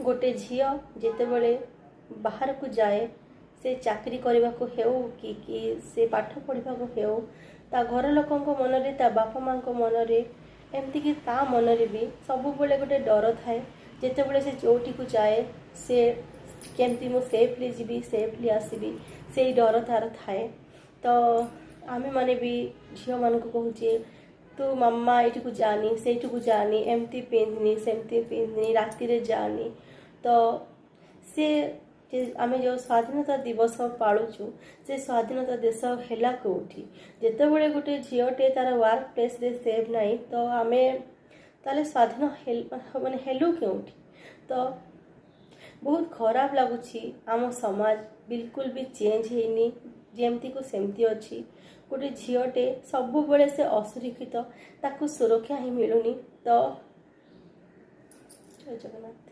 गोटे झील जितेबले बाहर को जाए से चाकरी करने को हेउ कि से पाठ पढ़ा को हेउ ता घर लोकों मन रे ता बापा माँ मन रे एमती कि ता मन रे भी सब बेले गोटे डर थाए जितेबले से जोटी को जाए से केमती मु सेफली जीवी सेफली आसबि से डर तार थाए। तो आमे माने भी झील मान को कहूचे तू मामा ये को जानी से को जानी एमती पिंधनी सेमती पिंधनी राति रे जानी। तो से आमे जो स्वाधीनता दिवस पालुचु से स्वाधीनता देश हैला कोठी जेते बळे गोटे झीलटे तार वर्क प्लेस रे सेफ नाही तो आमे ताले स्वाधीन माने हेलु केउठी। तो बहुत खराब लगुची आम समाज बिल्कुल भी चेंज हेनी जेमती को सेमती अच्छी गोटे झीलटे सब बेले से असुरक्षित ताकू सुरक्षा ही मिलूनी। तो जय जगन्नाथ।